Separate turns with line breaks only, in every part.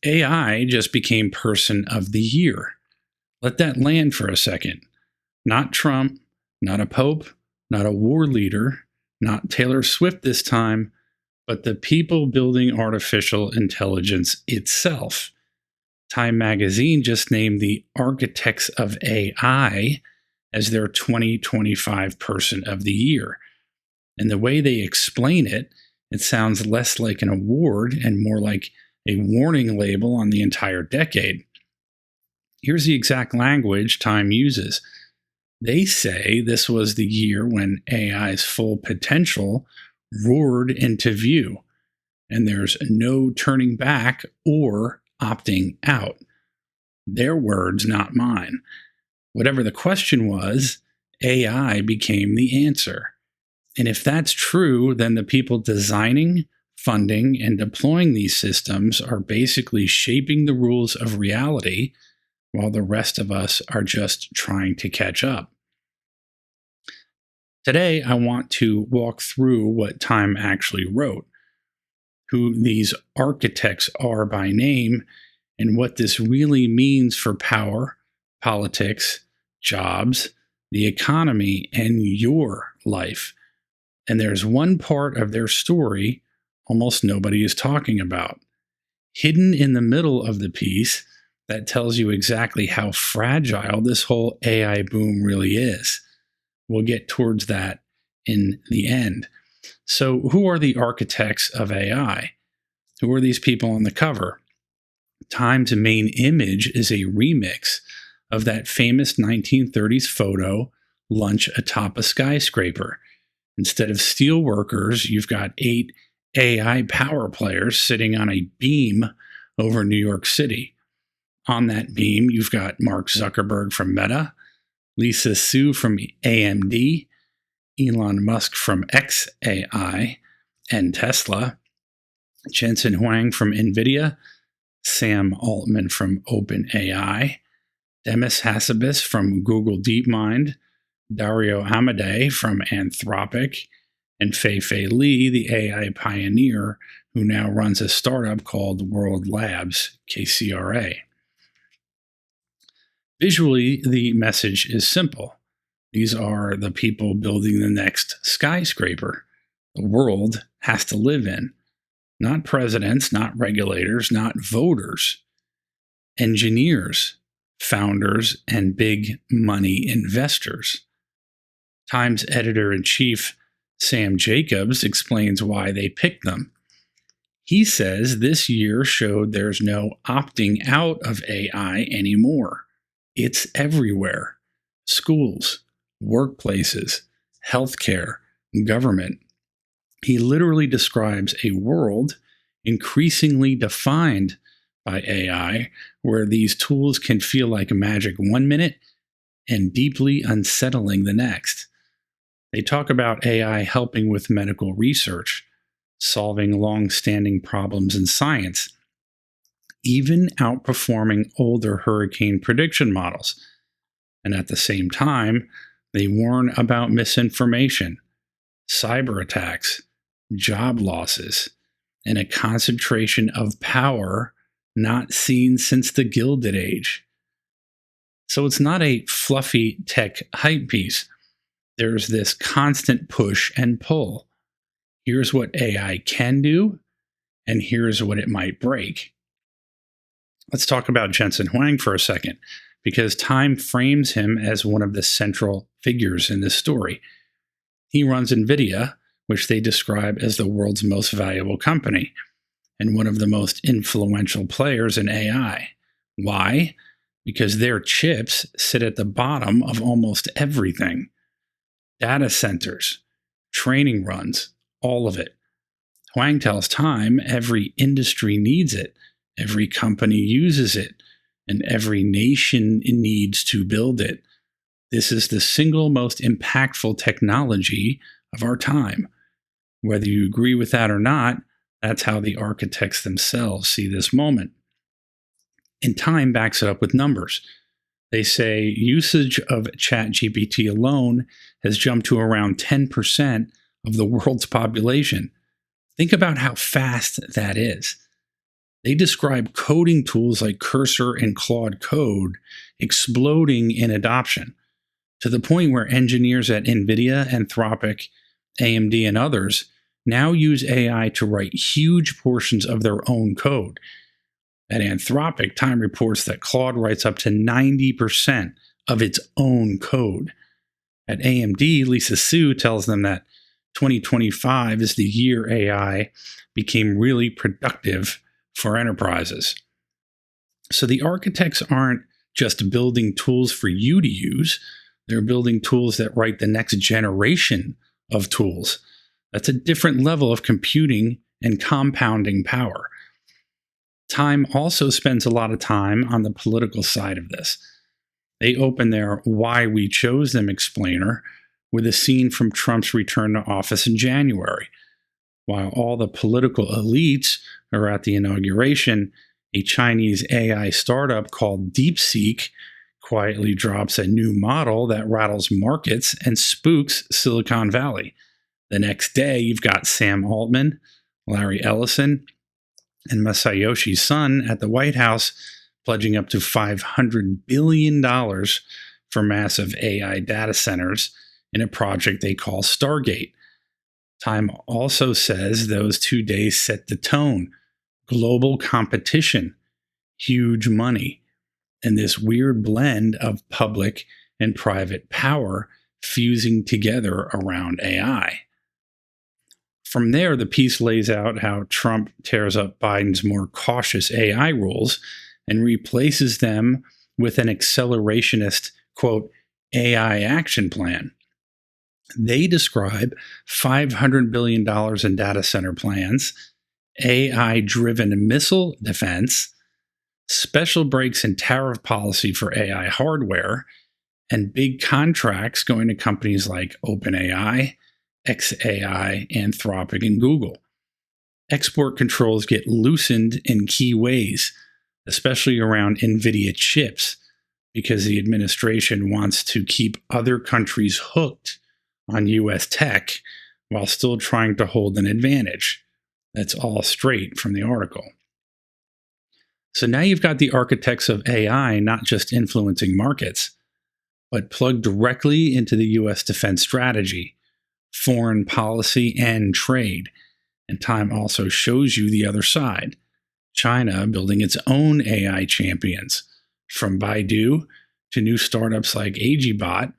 AI just became Person of the Year. Let that land for a second. Not Trump, not a pope, not a war leader, not Taylor Swift this time, but the people building artificial intelligence itself. Time magazine just named the architects of AI as their 2025 Person of the Year. And the way they explain it, it sounds less like an award and more like a warning label on the entire decade. Here's the exact language Time uses. They say this was the year when AI's full potential roared into view, and there's no turning back or opting out. Their words, not mine. Whatever the question was, AI became the answer. And if that's true, then the people designing, funding, and deploying these systems are basically shaping the rules of reality while the rest of us are just trying to catch up. Today, I want to walk through what Time actually wrote, who these architects are by name, and what this really means for power, politics, jobs, the economy, and your life. And there's one part of their story almost nobody is talking about. Hidden in the middle of the piece that tells you exactly how fragile this whole AI boom really is. We'll get towards that in the end. So, who are the architects of AI? Who are these people on the cover? Time's main image is a remix of that famous 1930s photo, Lunch Atop a Skyscraper. Instead of steel workers, you've got 8 AI power players sitting on a beam over New York City. On that beam, you've got Mark Zuckerberg from Meta, Lisa Su from AMD, Elon Musk from xAI and Tesla, Jensen Huang from NVIDIA, Sam Altman from OpenAI, Demis Hassabis from Google DeepMind, Dario Amodei from Anthropic, and Fei-Fei Li, the AI pioneer who now runs a startup called World Labs, KCRA. Visually, the message is simple. These are the people building the next skyscraper the world has to live in. Not presidents, not regulators, not voters. Engineers, founders, and big money investors. Time's editor-in-chief, Sam Jacobs, explains why they picked them. He says this year showed there's no opting out of AI anymore. It's everywhere. Schools, workplaces, healthcare, government. He literally describes a world increasingly defined by AI, where these tools can feel like magic one minute and deeply unsettling the next. They talk about AI helping with medical research, solving long-standing problems in science, even outperforming older hurricane prediction models. And at the same time, they warn about misinformation, cyber attacks, job losses, and a concentration of power not seen since the Gilded Age. So it's not a fluffy tech hype piece. There's this constant push and pull. Here's what AI can do, and here's what it might break. Let's talk about Jensen Huang for a second, because Time frames him as one of the central figures in this story. He runs NVIDIA, which they describe as the world's most valuable company, and one of the most influential players in AI. Why? Because their chips sit at the bottom of almost everything. Data centers, training runs, all of it. Huang tells Time every industry needs it, every company uses it, and every nation needs to build it. This is the single most impactful technology of our time. Whether you agree with that or not, that's how the architects themselves see this moment. And Time backs it up with numbers. They say usage of ChatGPT alone has jumped to around 10% of the world's population. Think about how fast that is. They describe coding tools like Cursor and Claude Code exploding in adoption to the point where engineers at NVIDIA, Anthropic, AMD, and others now use AI to write huge portions of their own code. At Anthropic, Time reports that Claude writes up to 90% of its own code. At AMD, Lisa Su tells them that 2025 is the year AI became really productive for enterprises. So the architects aren't just building tools for you to use, they're building tools that write the next generation of tools. That's a different level of computing and compounding power. Time also spends a lot of time on the political side of this. They open their Why We Chose Them explainer with a scene from Trump's return to office in January. While all the political elites are at the inauguration, a Chinese AI startup called DeepSeek quietly drops a new model that rattles markets and spooks Silicon Valley. The next day, you've got Sam Altman, Larry Ellison, and Masayoshi Son at the White House pledging up to $500 billion for massive AI data centers in a project they call Stargate. Time also says those 2 days set the tone. Global competition, huge money, and this weird blend of public and private power fusing together around AI. From there, the piece lays out how Trump tears up Biden's more cautious AI rules and replaces them with an accelerationist, quote, AI action plan. They describe $500 billion in data center plans, AI-driven missile defense, special breaks in tariff policy for AI hardware, and big contracts going to companies like OpenAI, xAI, Anthropic, and Google. Export controls get loosened in key ways, especially around NVIDIA chips, because the administration wants to keep other countries hooked on US tech while still trying to hold an advantage. That's all straight from the article. So now you've got the architects of AI not just influencing markets, but plugged directly into the US defense strategy, foreign policy, and trade. And Time also shows you the other side. China building its own AI champions, from Baidu to new startups like AGBot,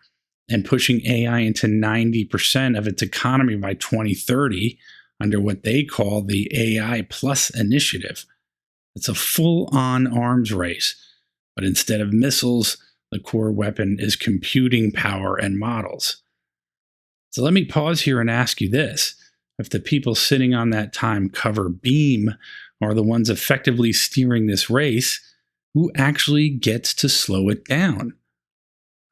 and pushing AI into 90% of its economy by 2030 under what they call the AI Plus initiative. It's a full-on arms race, but instead of missiles, the core weapon is computing power and models. So let me pause here and ask you this. If the people sitting on that Time cover beam are the ones effectively steering this race, who actually gets to slow it down?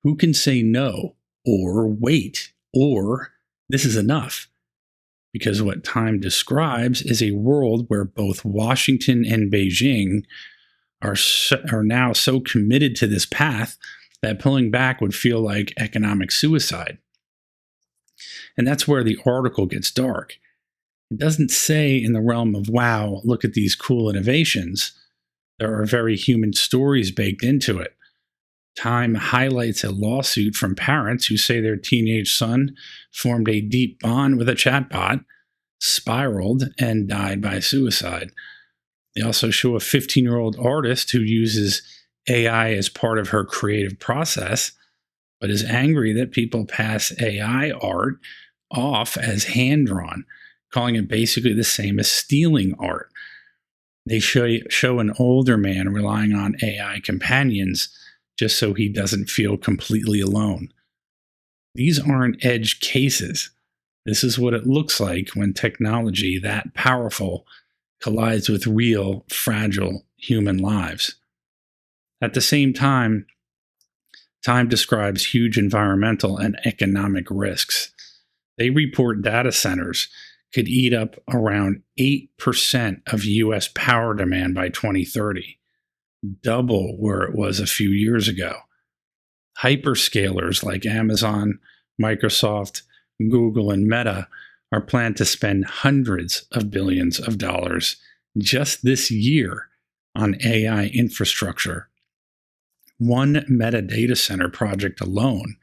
Who can say no, or wait, or this is enough? Because what Time describes is a world where both Washington and Beijing are now so committed to this path that pulling back would feel like economic suicide. And that's where the article gets dark. It doesn't say in the realm of, wow, look at these cool innovations. There are very human stories baked into it. Time highlights a lawsuit from parents who say their teenage son formed a deep bond with a chatbot, spiraled, and died by suicide. They also show a 15-year-old artist who uses AI as part of her creative process, but is angry that people pass AI art off as hand-drawn, calling it basically the same as stealing art. They show an older man relying on AI companions just so he doesn't feel completely alone. These aren't edge cases. This is what it looks like when technology that powerful collides with real, fragile human lives. At the same time, Time describes huge environmental and economic risks. They report data centers could eat up around 8% of U.S. power demand by 2030, double where it was a few years ago. Hyperscalers like Amazon, Microsoft, Google, and Meta are planned to spend hundreds of billions of dollars just this year on AI infrastructure. One metadata center project alone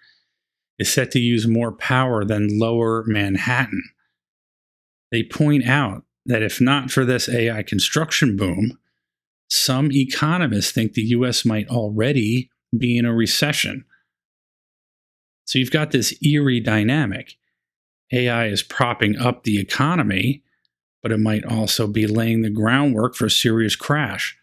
is set to use more power than Lower Manhattan. They point out that if not for this AI construction boom, some economists think the US might already be in a recession. So you've got this eerie dynamic. AI is propping up the economy, but it might also be laying the groundwork for a serious crash.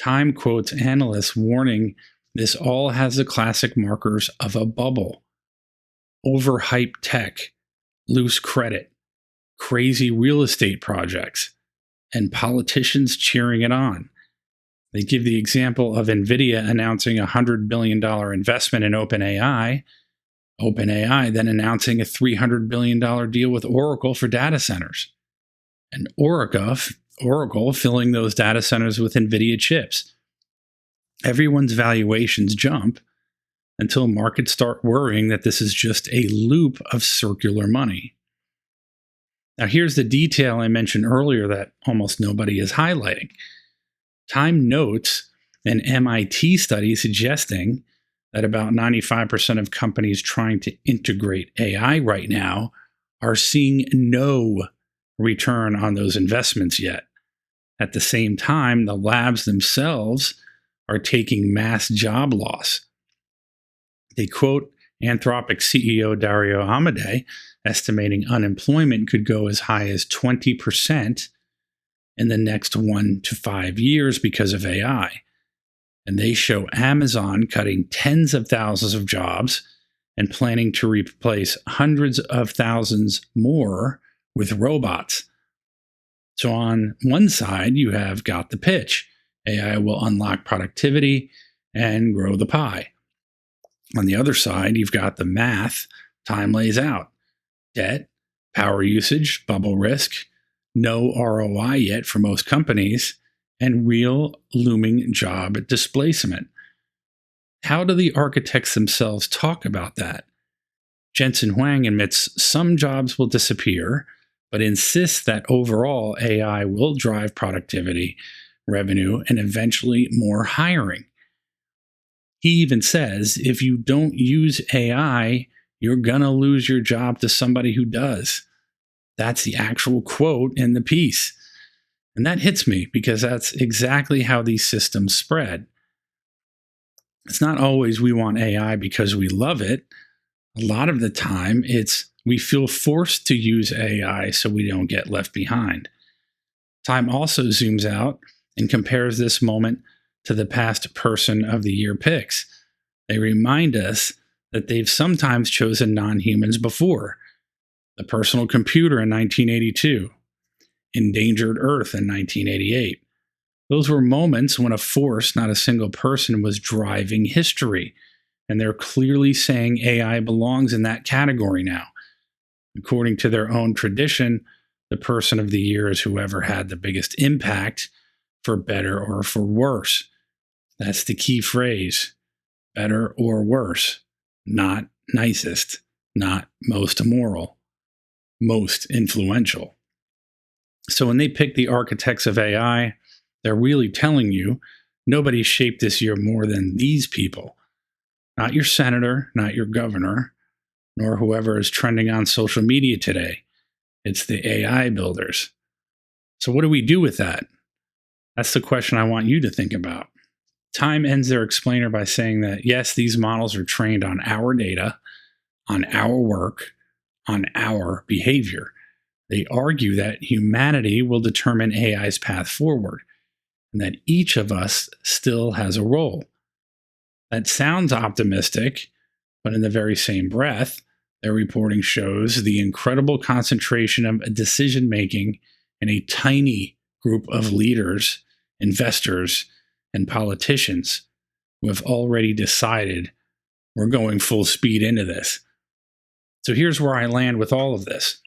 Time quotes analysts warning this all has the classic markers of a bubble: overhyped tech, loose credit, crazy real estate projects, and politicians cheering it on. They give the example of NVIDIA announcing a $100 billion investment in OpenAI, OpenAI then announcing a $300 billion deal with Oracle for data centers, and Oracle filling those data centers with NVIDIA chips. Everyone's valuations jump until markets start worrying that this is just a loop of circular money. Now, here's the detail I mentioned earlier that almost nobody is highlighting. Time notes an MIT study suggesting that about 95% of companies trying to integrate AI right now are seeing no return on those investments yet. At the same time, the labs themselves are taking mass job loss. They quote Anthropic CEO Dario Amodei, estimating unemployment could go as high as 20% in the next 1 to 5 years because of AI. And they show Amazon cutting tens of thousands of jobs and planning to replace hundreds of thousands more with robots. So on one side, you have got the pitch. AI will unlock productivity and grow the pie. On the other side, you've got the math Time lays out: debt, power usage, bubble risk, no ROI yet for most companies, and real looming job displacement. How do the architects themselves talk about that? Jensen Huang admits some jobs will disappear, but insists that overall AI will drive productivity, revenue, and eventually more hiring. He even says if you don't use AI, you're going to lose your job to somebody who does. That's the actual quote in the piece. And that hits me because that's exactly how these systems spread. It's not always we want AI because we love it. A lot of the time, it's we feel forced to use AI so we don't get left behind. Time also zooms out and compares this moment to the past Person of the Year picks. They remind us that they've sometimes chosen non-humans before. The personal computer in 1982, Endangered Earth in 1988. Those were moments when a force, not a single person, was driving history. And they're clearly saying AI belongs in that category now. According to their own tradition, the Person of the Year is whoever had the biggest impact, for better or for worse. That's the key phrase: better or worse. Not nicest, not most immoral, most influential. So when they pick the architects of AI, they're really telling you nobody shaped this year more than these people. Not your senator, not your governor, nor whoever is trending on social media today. It's the AI builders. So what do we do with that? That's the question I want you to think about. Time ends their explainer by saying that, yes, these models are trained on our data, on our work, on our behavior. They argue that humanity will determine AI's path forward, and that each of us still has a role. That sounds optimistic, but in the very same breath, their reporting shows the incredible concentration of decision-making in a tiny group of leaders, investors, and politicians who have already decided we're going full speed into this. So here's where I land with all of this.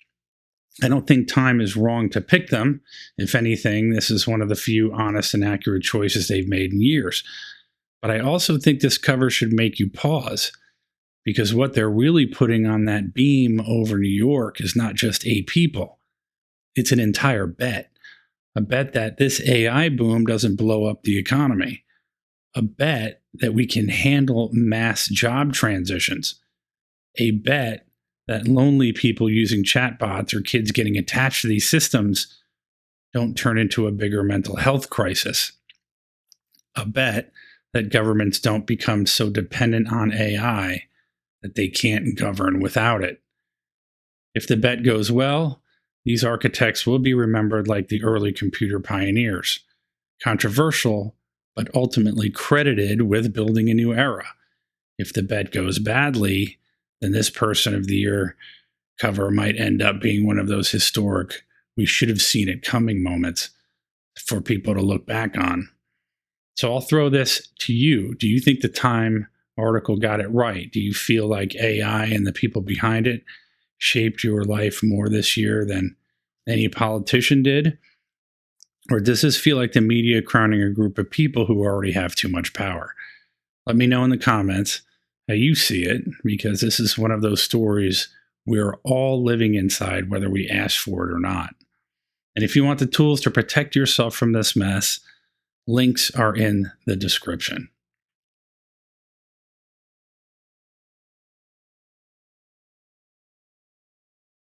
I don't think Time is wrong to pick them. If anything, this is one of the few honest and accurate choices they've made in years. But I also think this cover should make you pause, because what they're really putting on that beam over New York is not just 8 people. It's an entire bet. A bet that this AI boom doesn't blow up the economy. A bet that we can handle mass job transitions. A bet that lonely people using chatbots or kids getting attached to these systems don't turn into a bigger mental health crisis. A bet that governments don't become so dependent on AI that they can't govern without it. If the bet goes well, these architects will be remembered like the early computer pioneers. Controversial, but ultimately credited with building a new era. If the bet goes badly, then this Person of the Year cover might end up being one of those historic, we should have seen it coming moments for people to look back on. So I'll throw this to you. Do you think the Time article got it right? Do you feel like AI and the people behind it shaped your life more this year than any politician did? Or does this feel like the media crowning a group of people who already have too much power? Let me know in the comments how you see it, because this is one of those stories we're all living inside, whether we ask for it or not. And if you want the tools to protect yourself from this mess, links are in the description.